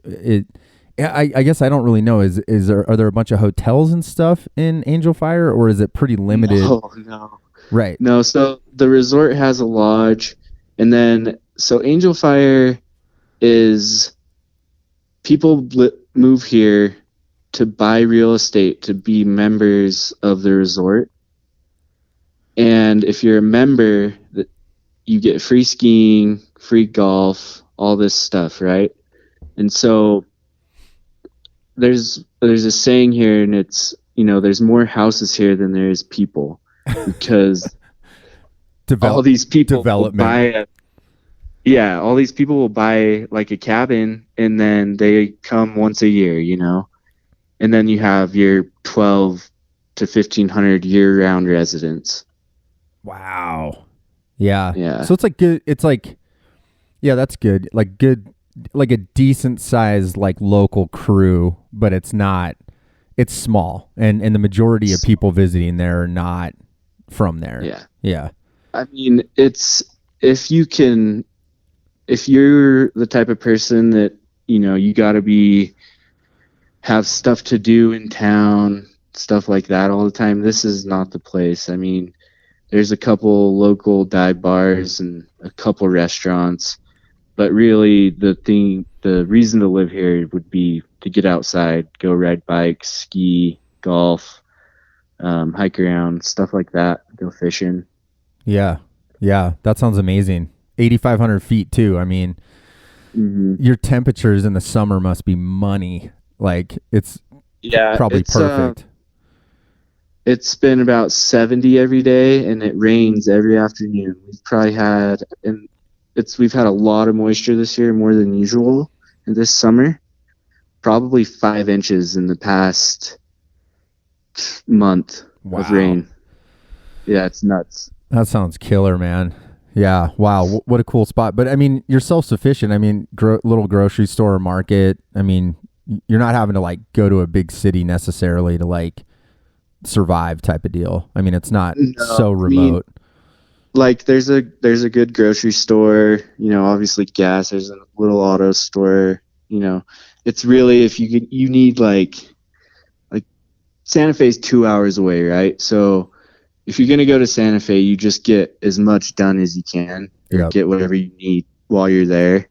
I guess I don't really know. Are there a bunch of hotels and stuff in Angel Fire, or is it pretty limited? No. Right. No, so the resort has a lodge, and then so Angel Fire is people move here to buy real estate to be members of the resort. And if you're a member, you get free skiing, free golf, all this stuff, right? And so there's a saying here, and it's there's more houses here than there is people, because all these people will buy all these people will buy like a cabin, and then they come once a year, and then you have your 12 to 1,500 year-round residents. Wow. Yeah. So it's like good. It's like, yeah, that's good. Like good. Like a decent sized like local crew, but it's small, and the majority of people visiting there are not from there. Yeah. I mean, it's if you're the type of person that you got to have stuff to do in town, stuff like that all the time, this is not the place. I mean, there's a couple local dive bars and a couple restaurants. But really, the reason to live here would be to get outside, go ride bikes, ski, golf, hike around, stuff like that, go fishing. Yeah, that sounds amazing. 8,500 feet too. I mean, your temperatures in the summer must be money. Like it's probably perfect. It's been about 70 every day, and it rains every afternoon. We've had a lot of moisture this year, more than usual, and this summer, probably 5 inches in the past month of rain. Yeah, it's nuts. That sounds killer, man. Yeah, wow, what a cool spot. But I mean, you're self-sufficient. I mean, little grocery store, market. I mean, you're not having to like go to a big city necessarily to like survive type of deal. I mean, it's not No, so I mean, remote. like there's a good grocery store, obviously gas, there's a little auto store, it's really, if you need like Santa Fe's 2 hours away, right? So if you're going to go to Santa Fe, you just get as much done as you can, or Yep. get whatever you need while you're there.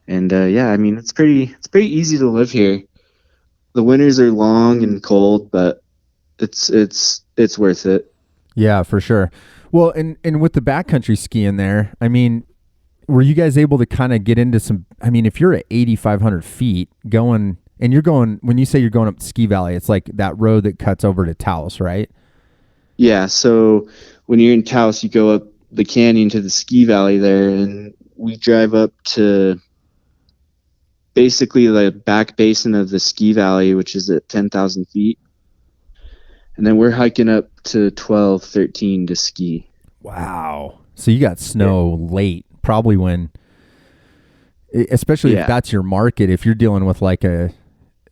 And yeah, I mean, it's pretty easy to live here. The winters are long and cold, but it's worth it. Yeah, for sure. Well, and with the backcountry skiing there, I mean, were you guys able to kind of get into some? I mean, if you're at 8,500 feet going, and you're going, when you say you're going up the ski valley, it's like that road that cuts over to Taos, right? Yeah, so when you're in Taos, you go up the canyon to the ski valley there, and we drive up to basically the back basin of the ski valley, which is at 10,000 feet. And then we're hiking up to 12, 13 to ski. Wow. So you got snow late, probably when, especially if Yeah. that's your market, if you're dealing with like a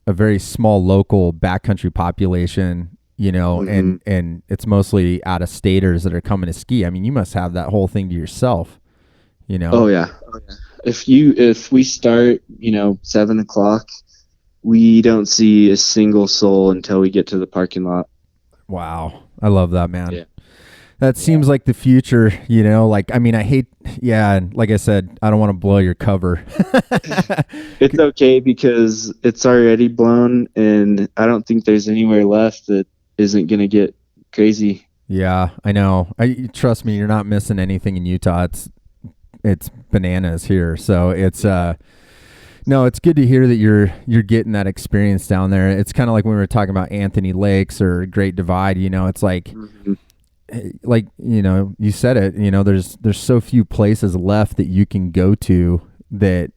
very small local backcountry population, hmm and it's mostly out of staters that are coming to ski. I mean, you must have that whole thing to yourself, you know? Oh yeah. Oh yeah. If we start, 7 o'clock, we don't see a single soul until we get to the parking lot. Wow. I love that, man. Yeah. That Yeah. seems like the future, like, I mean, I hate, yeah, like I said, I don't want to blow your cover. It's okay because it's already blown, and I don't think there's anywhere left that isn't gonna get crazy. Yeah, I know. Trust me, you're not missing anything in Utah. It's bananas here. So it's no, it's good to hear that you're getting that experience down there. It's kind of like when we were talking about Anthony Lakes or Great Divide, it's hmm like, you said it, there's so few places left that you can go to that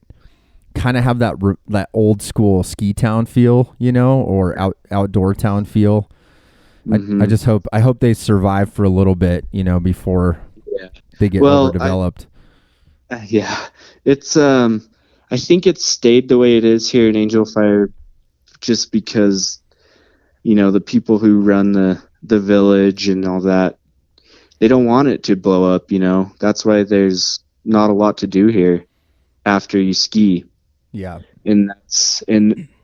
kind of have that old school ski town feel, or outdoor town feel. I hmm just hope they survive for a little bit, before Yeah. they get Well, overdeveloped. yeah, it's I think it's stayed the way it is here in Angel Fire just because the people who run the village and all that, they don't want it to blow up. That's why there's not a lot to do here after you ski, Yeah. and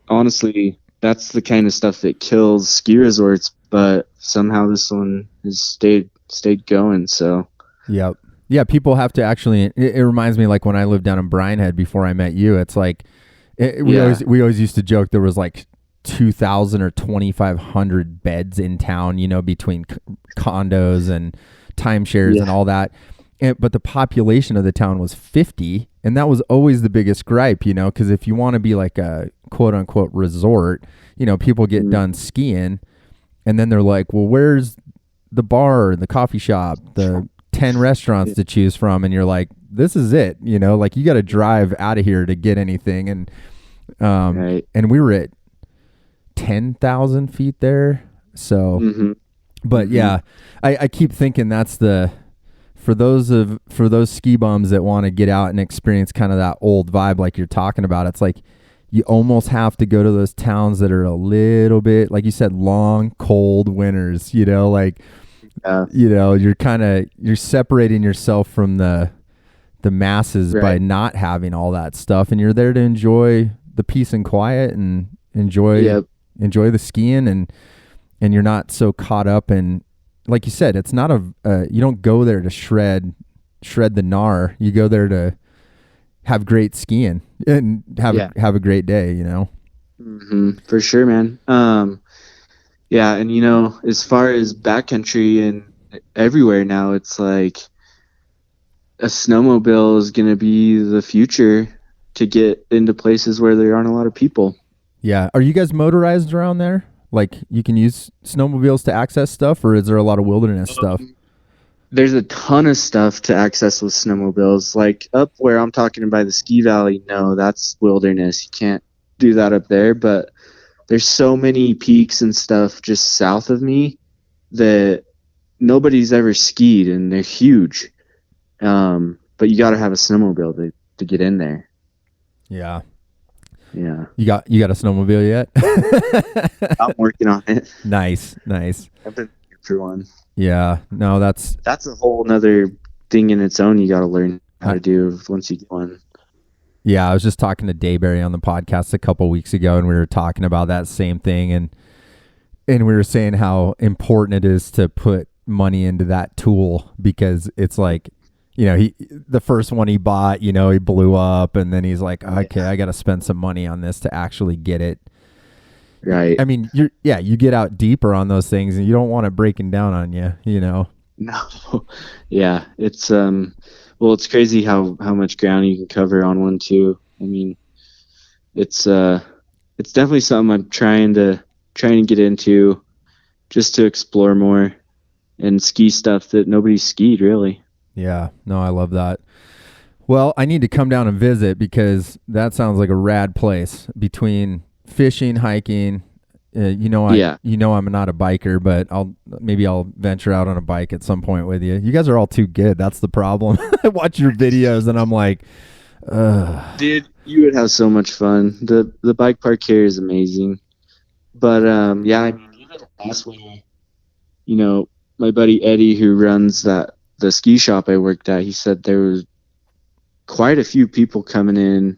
honestly, that's the kind of stuff that kills ski resorts. But somehow this one has stayed going. So Yep. Yeah, people have to actually. It reminds me like when I lived down in Bryan Head before I met you. It's like yeah, we always used to joke there was like 2,000 or 2,500 beds in town. Between condos and timeshares and yeah, all that. But the population of the town was 50, and that was always the biggest gripe. Because if you want to be like a quote unquote resort, people get mm, done skiing, and then they're like, well, where's the bar, the coffee shop, the 10 restaurants yeah, to choose from, and you're like, this is it, like you got to drive out of here to get anything. right. And we were at 10,000 feet there. So, hmm but hmm yeah, I keep thinking that's for those ski bums that want to get out and experience kind of that old vibe like you're talking about. It's like you almost have to go to those towns that are a little bit, like you said, long, cold winters, like, Yeah, you're separating yourself from the masses by right. not having all that stuff, and you're there to enjoy the peace and quiet and Yep. enjoy the skiing, and you're not so caught up in, like you said, it's not you don't go there to shred the gnar. You go there to have great skiing and Yeah. have a great day, For sure, man. Yeah, and as far as backcountry and everywhere now, it's like a snowmobile is gonna be the future to get into places where there aren't a lot of people. Yeah. Are you guys motorized around there? Like you can use snowmobiles to access stuff, or is there a lot of wilderness stuff? There's a ton of stuff to access with snowmobiles. Like up where I'm talking by the ski valley, no, that's wilderness. You can't do that up there. But there's so many peaks and stuff just south of me that nobody's ever skied, and they're huge. But you got to have a snowmobile to get in there. Yeah. Yeah. You got a snowmobile yet? I'm working on it. Nice. I've been looking for one. Yeah. No, that's a whole nother thing in its own you got to learn how to do once you get one. Yeah, I was just talking to Dayberry on the podcast a couple weeks ago, and we were talking about that same thing, and we were saying how important it is to put money into that tool, because it's like, the first one he bought, he blew up, and then he's like, okay, I got to spend some money on this to actually get it. Right. I mean, you get out deeper on those things, and you don't want it breaking down on you, No. Yeah, it's it's crazy how much ground you can cover on one too. I mean, it's definitely something I'm trying to get into, just to explore more and ski stuff that nobody's skied really. Yeah, no, I love that. Well, I need to come down and visit, because that sounds like a rad place between fishing, hiking. I'm not a biker, but I'll venture out on a bike at some point with you. You guys are all too good. That's the problem. I watch your videos and I'm like, dude, you would have so much fun. The bike park here is amazing. But I mean, even last winter, my buddy Eddie, who runs the ski shop I worked at, he said there was quite a few people coming in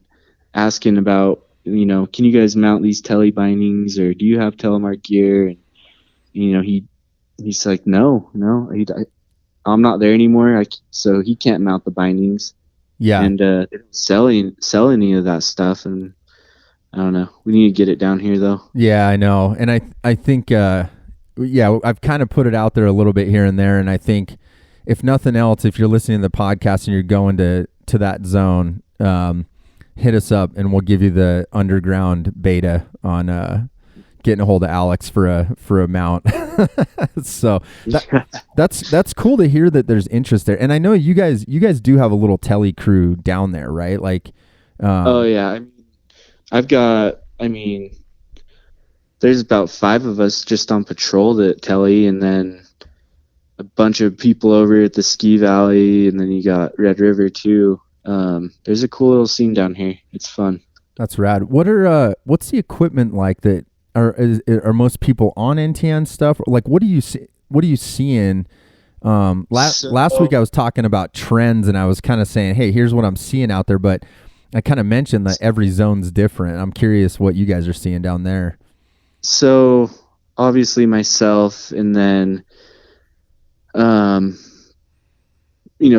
asking about, can you guys mount these tele bindings, or do you have Telemark gear? And he's like, no, I'm not there anymore. So he can't mount the bindings. Yeah. And they don't sell any of that stuff. And I don't know. We need to get it down here though. Yeah, I know. And I think I've kind of put it out there a little bit here and there. And I think, if nothing else, if you're listening to the podcast and you're going to that zone, hit us up and we'll give you the underground beta on getting a hold of Alex for a mount. So that's cool to hear that there's interest there. And I know you guys do have a little tele crew down there, right? Like, oh yeah, there's about 5 of us just on patrol at tele, and then a bunch of people over at the ski valley, and then you got Red River too. There's a cool little scene down here. It's fun. That's rad. What's the equipment like that are most people on NTN stuff? Like, what do you seeing? Last week I was talking about trends, and I was kind of saying, hey, here's what I'm seeing out there, but I kind of mentioned that every zone's different. I'm curious what you guys are seeing down there. So obviously myself, and then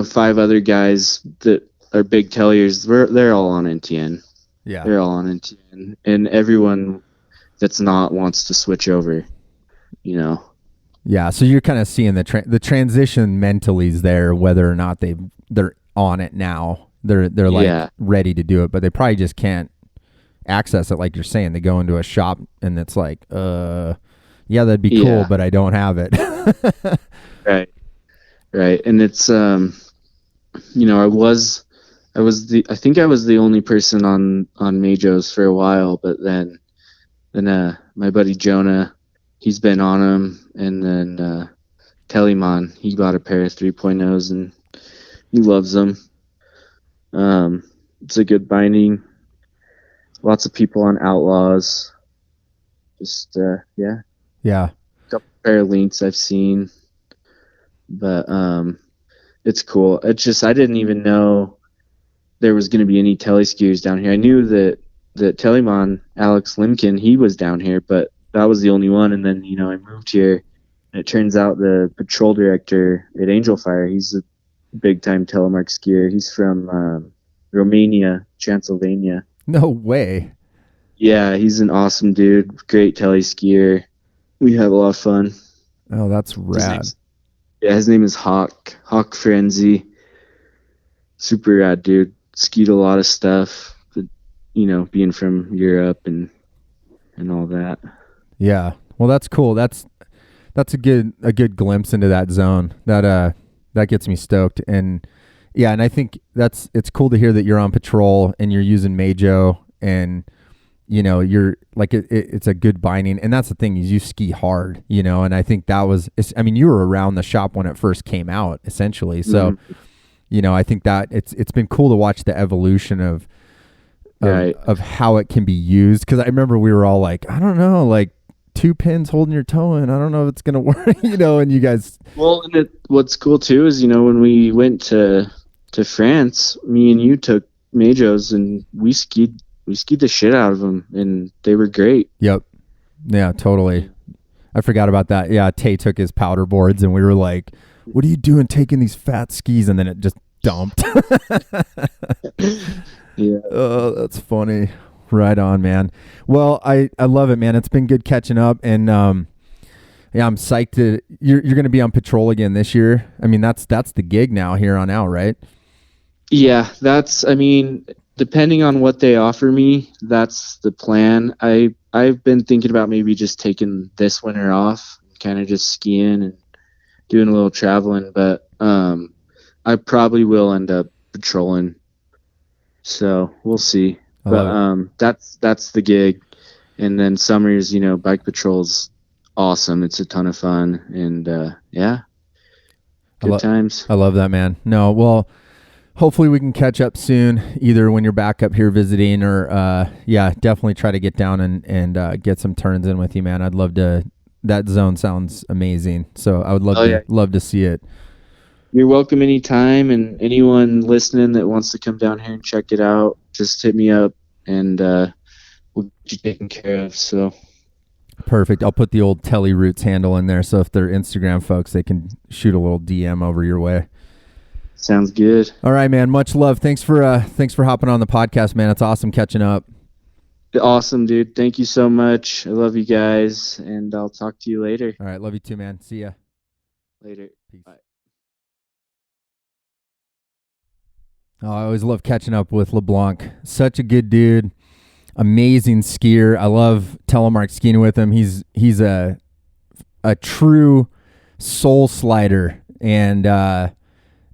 5 other guys that are big telliers, they're all on NTN. Yeah, they're all on NTN, and everyone that's not wants to switch over. Yeah, so you're kind of seeing the transition mentally is there, whether or not they're on it now. They're like ready to do it, but they probably just can't access it, like you're saying. They go into a shop and it's like, yeah, that'd be cool, but I don't have it. Right. And it's I think I was the only person on Majos for a while, but then my buddy Jonah, he's been on them, and then Telemann, he bought a pair of 3.0s and he loves them. It's a good binding. Lots of people on Outlaws. Just yeah. Couple pair of links I've seen, but it's cool. It's just I didn't even know there was going to be any tele skiers down here. I knew that Telemann, Alex Limkin, he was down here, but that was the only one. And then I moved here, and it turns out the patrol director at Angel Fire, he's a big time Telemark skier. He's from Romania, Transylvania. No way. Yeah, he's an awesome dude. Great tele skier. We have a lot of fun. Oh, that's rad. His name is Hawk Frenzy. Super rad dude. Skied a lot of stuff, but, being from Europe and all that. Yeah. Well, that's cool. That's a good glimpse into that zone. That gets me stoked. And yeah, and I think it's cool to hear that you're on patrol and you're using Majo, and you're like it's a good binding. And that's the thing, is you ski hard, and I think you were around the shop when it first came out, essentially. So I think that it's been cool to watch the evolution of Right. of how it can be used. Because I remember we were all like, I don't know, like 2 pins holding your toe in. I don't know if it's gonna work, And you guys. Well, and what's cool too is when we went to France, me and you took Majos and we skied the shit out of them, and they were great. Yep. Yeah, totally. I forgot about that. Yeah, Tay took his powder boards, and we were like, "What are you doing taking these fat skis?" And then it just dumped. Yeah. Oh, that's funny. Right on, man. Well, I love it, man. It's been good catching up, and yeah, I'm psyched to you're going to be on patrol again this year. I mean, that's the gig now here on out, right? Yeah, depending on what they offer me, that's the plan. I've been thinking about maybe just taking this winter off, kind of just skiing and doing a little traveling, but I probably will end up patrolling. So we'll see. But that's the gig. And then summers, bike patrol's awesome. It's a ton of fun, and yeah, good times. I love that, man. No, well, hopefully we can catch up soon, either when you're back up here visiting or definitely try to get down and get some turns in with you, man. I'd love to. That zone sounds amazing. So I would love to see it. You're welcome anytime, and anyone listening that wants to come down here and check it out, just hit me up, and we'll get you taken care of. So perfect. I'll put the old Telly Roots handle in there, so if they're Instagram folks, they can shoot a little DM over your way. Sounds good. All right, man. Much love. Thanks for hopping on the podcast, man. It's awesome catching up. Awesome, dude. Thank you so much. I love you guys, and I'll talk to you later. All right. Love you too, man. See ya. Later. Peace. Bye. Oh, I always love catching up with LeBlanc. Such a good dude. Amazing skier. I love Telemark skiing with him. He's a true soul slider, and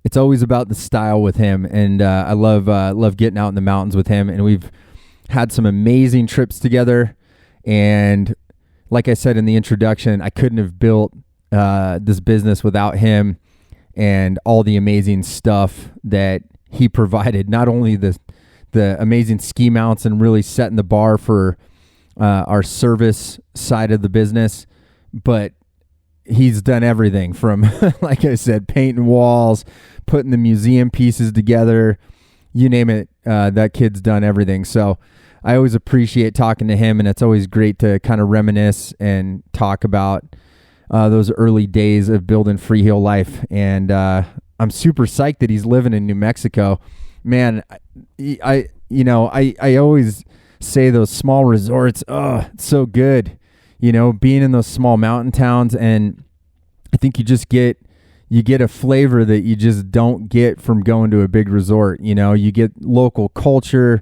it's always about the style with him. And I love getting out in the mountains with him. And we've had some amazing trips together. And like I said in the introduction, I couldn't have built this business without him and all the amazing stuff that he provided. Not only the amazing ski mounts and really setting the bar for our service side of the business, but he's done everything from, like I said, painting walls, putting the museum pieces together, you name it. That kid's done everything. So I always appreciate talking to him, and it's always great to kind of reminisce and talk about those early days of building Freeheel Life. And I'm super psyched that he's living in New Mexico. Man, I always say those small resorts, it's so good, being in those small mountain towns. And I think you get a flavor that you just don't get from going to a big resort. You get local culture.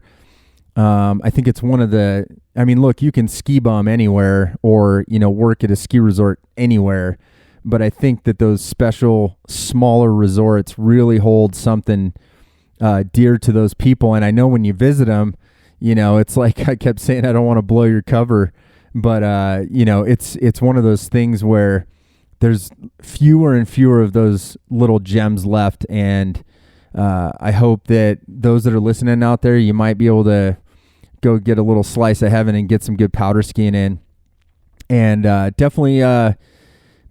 I think it's look, you can ski bum anywhere or, work at a ski resort anywhere. But I think that those special, smaller resorts really hold something dear to those people. And I know when you visit them, it's like I kept saying, I don't want to blow your cover, but it's one of those things where there's fewer and fewer of those little gems left. And I hope that those that are listening out there, you might be able to go get a little slice of heaven and get some good powder skiing in. And definitely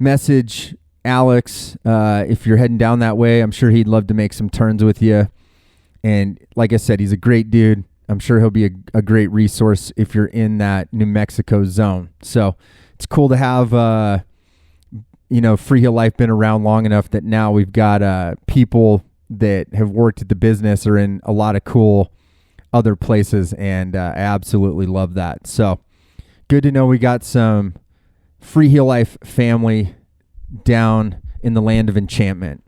message Alex if you're heading down that way. I'm sure he'd love to make some turns with you. And like I said, he's a great dude. I'm sure he'll be a great resource if you're in that New Mexico zone. So it's cool to have, Freeheel Life been around long enough that now we've got people that have worked at the business or in a lot of cool other places. And I absolutely love that. So good to know we got some Freeheel Life family down in the land of enchantment.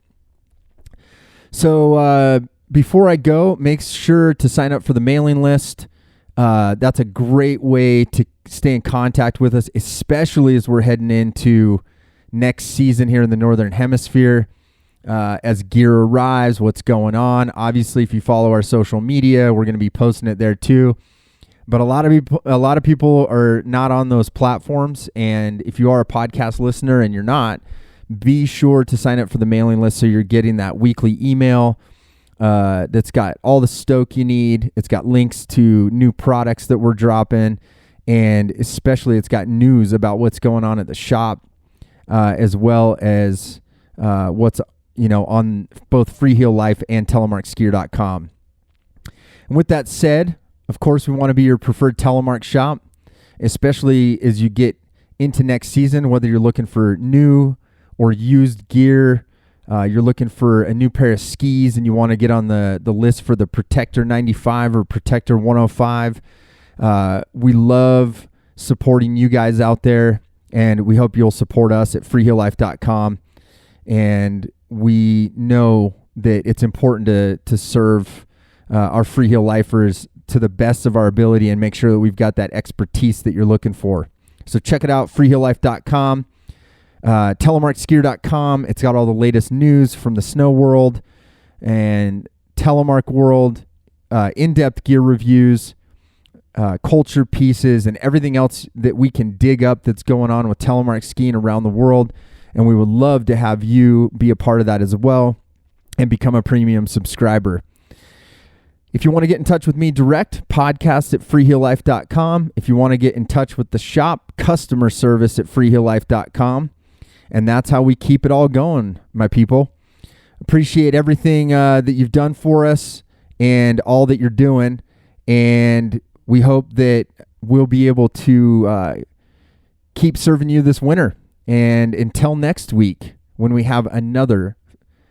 So before I go, make sure to sign up for the mailing list. That's a great way to stay in contact with us, especially as we're heading into next season here in the Northern Hemisphere. As gear arrives, what's going on. Obviously, if you follow our social media, we're going to be posting it there too. But a lot of people are not on those platforms. And if you are a podcast listener and you're not, be sure to sign up for the mailing list so you're getting that weekly email that's got all the stoke you need. It's got links to new products that we're dropping, and especially it's got news about what's going on at the shop, as well as what's on both Freeheel Life and telemarkskier.com. And with that said, of course, we want to be your preferred Telemark shop, especially as you get into next season, whether you're looking for new or used gear, you're looking for a new pair of skis and you want to get on the list for the Protector 95 or Protector 105. We love supporting you guys out there, and we hope you'll support us at freeheellife.com. And we know that it's important to serve our Freeheel Lifers to the best of our ability and make sure that we've got that expertise that you're looking for. So check it out, freeheellife.com, telemarkskier.com. It's got all the latest news from the snow world and Telemark world, in-depth gear reviews, culture pieces, and everything else that we can dig up that's going on with Telemark skiing around the world. And we would love to have you be a part of that as well and become a premium subscriber. If you want to get in touch with me direct, podcast at freeheellife.com. If you want to get in touch with the shop, customer service at freeheellife.com. And that's how we keep it all going, my people. Appreciate everything that you've done for us and all that you're doing. And we hope that we'll be able to keep serving you this winter. And until next week, when we have another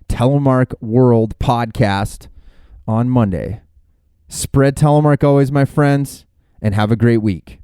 Telemark World podcast on Monday, spread Telemark always, my friends, and have a great week.